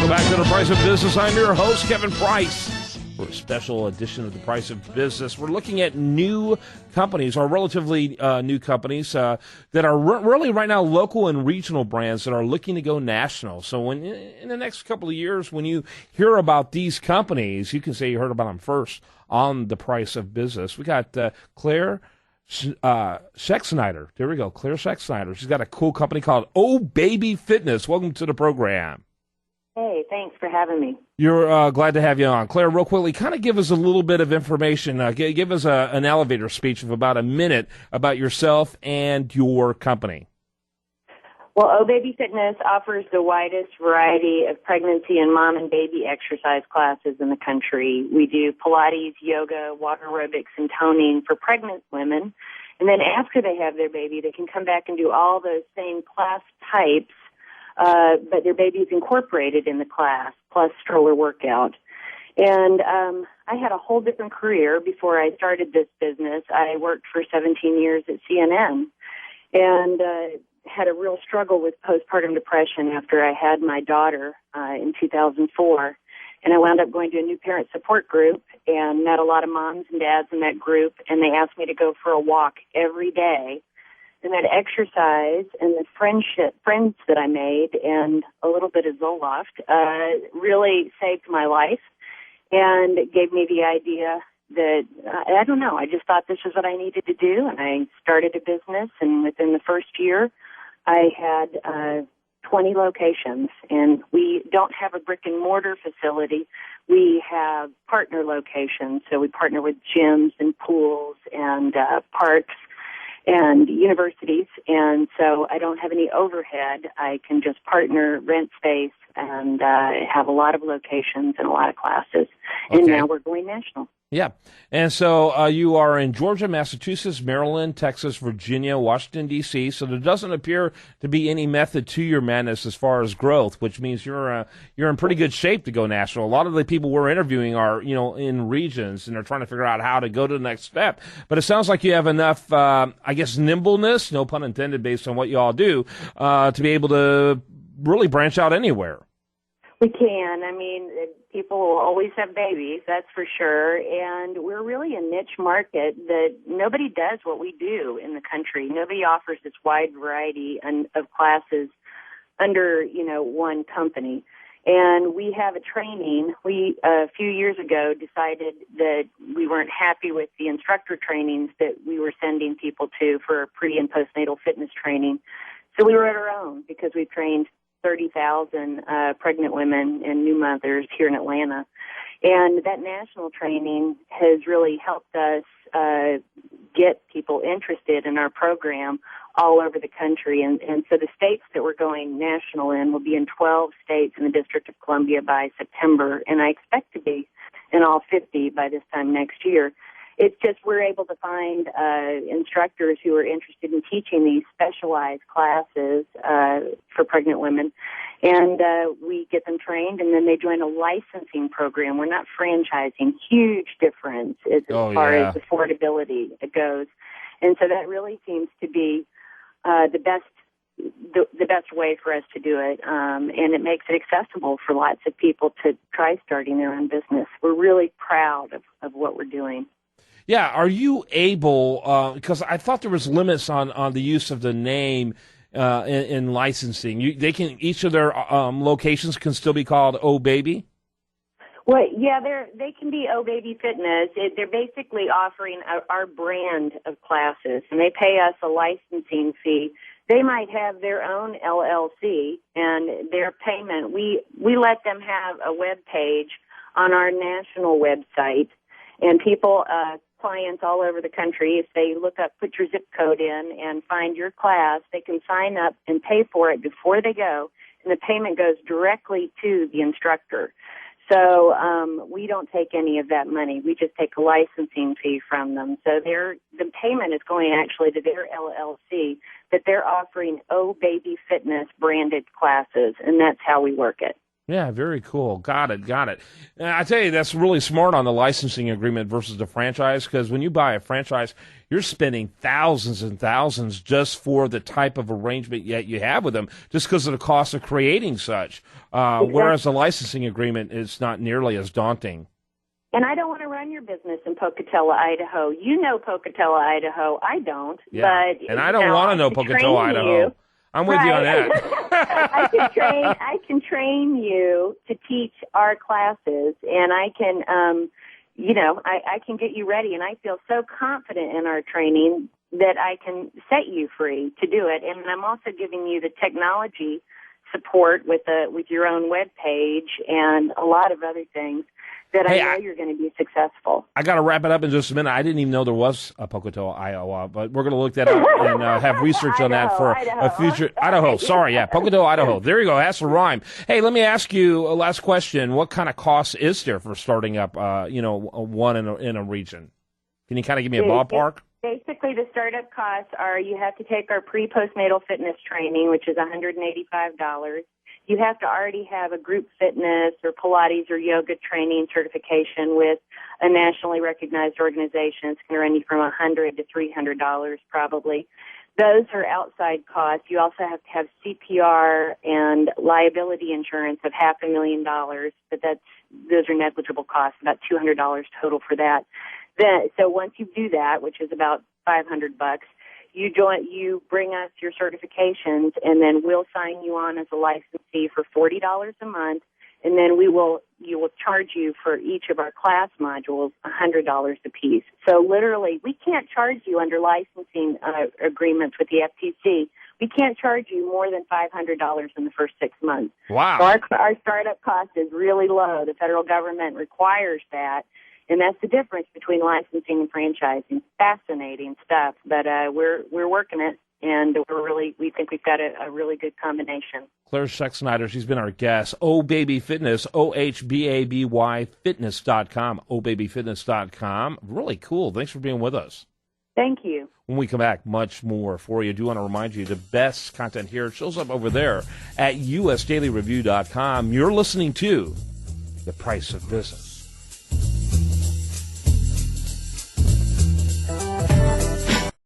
Welcome back to The Price of Business. I'm your host, Kevin Price. For a special edition of The Price of Business, we're looking at new companies, or relatively new companies, that are really right now local and regional brands that are looking to go national. So when in the next couple of years, when you hear about these companies, you can say you heard about them first on The Price of Business. We got Clare Schexnyder. There we go, Clare Schexnyder. She's got a cool company called Oh Baby Fitness. Welcome to the program. Hey, thanks for having me. You're glad to have you on. Claire, real quickly, kind of give us a little bit of information. Give us an elevator speech of about a minute about yourself and your company. Well, Oh Baby Fitness offers the widest variety of pregnancy and mom and baby exercise classes in the country. We do Pilates, yoga, water aerobics, and toning for pregnant women. And then after they have their baby, they can come back and do all those same class types, but their baby's incorporated in the class, plus stroller workout. And I had a whole different career before I started this business. I worked for 17 years at CNN and had a real struggle with postpartum depression after I had my daughter in 2004. And I wound up going to a new parent support group and met a lot of moms and dads in that group, and they asked me to go for a walk every day. And that exercise and the friends that I made and a little bit of Zoloft really saved my life and gave me the idea that, I don't know, I just thought this was what I needed to do. And I started a business, and within the first year, I had 20 locations. And we don't have a brick and mortar facility. We have partner locations. So we partner with gyms and pools and parks and universities, and so I don't have any overhead. I can just partner, rent space, and have a lot of locations and a lot of classes. Okay. And now we're going national. Yeah. And so you are in Georgia, Massachusetts, Maryland, Texas, Virginia, Washington, D.C., so there doesn't appear to be any method to your madness as far as growth, which means you're in pretty good shape to go national. A lot of the people we're interviewing are, in regions, and they're trying to figure out how to go to the next step. But it sounds like you have enough, nimbleness, no pun intended, based on what you all do, to be able to really branch out anywhere. We can. I mean, people will always have babies, that's for sure. And we're really a niche market that nobody does what we do in the country. Nobody offers this wide variety of classes under, one company. And we have a training. We, a few years ago, decided that we weren't happy with the instructor trainings that we were sending people to for pre- and postnatal fitness training. So we wrote our own because we trained 30,000 pregnant women and new mothers here in Atlanta. And that national training has really helped us get people interested in our program all over the country. And so the states that we're going national in will be in 12 states in the District of Columbia by September, and I expect to be in all 50 by this time next year. It's just we're able to find instructors who are interested in teaching these specialized classes for pregnant women, and we get them trained, and then they join a licensing program. We're not franchising. Huge difference as far as affordability goes. And so that really seems to be the best way for us to do it, and it makes it accessible for lots of people to try starting their own business. We're really proud of what we're doing. Yeah, are you able, because I thought there was limits on the use of the name in licensing. Each of their locations can still be called Oh Baby? Well, yeah, they can be Oh Baby Fitness. They're basically offering our brand of classes, and they pay us a licensing fee. They might have their own LLC, and their payment, we let them have a web page on our national website, and people, clients all over the country, if they put your zip code in and find your class, they can sign up and pay for it before they go, and the payment goes directly to the instructor. So we don't take any of that money. We just take a licensing fee from them. So the payment is going actually to their LLC, but they're offering Oh Baby Fitness branded classes, and that's how we work it. Yeah, very cool. Got it, got it. I tell you, that's really smart on the licensing agreement versus the franchise, because when you buy a franchise, you're spending thousands and thousands just for the type of arrangement that you have with them, just because of the cost of creating such. Whereas the licensing agreement is not nearly as daunting. And I don't want to run your business in Pocatello, Idaho. You know Pocatello, Idaho. I don't. Yeah. But and I don't want to know Pocatello, Idaho. I'm with you on that. I can train you to teach our classes, and I can, I can get you ready. And I feel so confident in our training that I can set you free to do it. And I'm also giving you the technology support with your own web page and a lot of other things that I know you're going to be successful. I got to wrap it up in just a minute. I didn't even know there was a Pocatello, Iowa, but we're going to look that up and have research on that for a future. Idaho, sorry, yeah, Pocatello, Idaho. There you go. That's a rhyme. Hey, let me ask you a last question. What kind of cost is there for starting up, one in a region? Can you kind of give me a ballpark? Basically, the startup costs are you have to take our pre-postnatal fitness training, which is $185. You have to already have a group fitness or Pilates or yoga training certification with a nationally recognized organization. It's going to run you from $100 to $300 probably. Those are outside costs. You also have to have CPR and liability insurance of $500,000, but those are negligible costs, about $200 total for that. So once you do that, which is about $500, you bring us your certifications, and then we'll sign you on as a licensee for $40 a month, and then you will charge you for each of our class modules $100 a piece. So literally, we can't charge you under licensing agreements with the FTC. We can't charge you more than $500 in the first 6 months. Wow. So our startup cost is really low. The federal government requires that. And that's the difference between licensing and franchising. Fascinating stuff, but we're working it, and we think we've got a really good combination. Clare Schexnyder, she's been our guest. Oh Baby Fitness, OHBABY Fitness.com, OHBabyFitness.com. Really cool. Thanks for being with us. Thank you. When we come back, much more for you. I do want to remind you the best content here shows up over there at USDailyReview.com. You're listening to The Price of Business.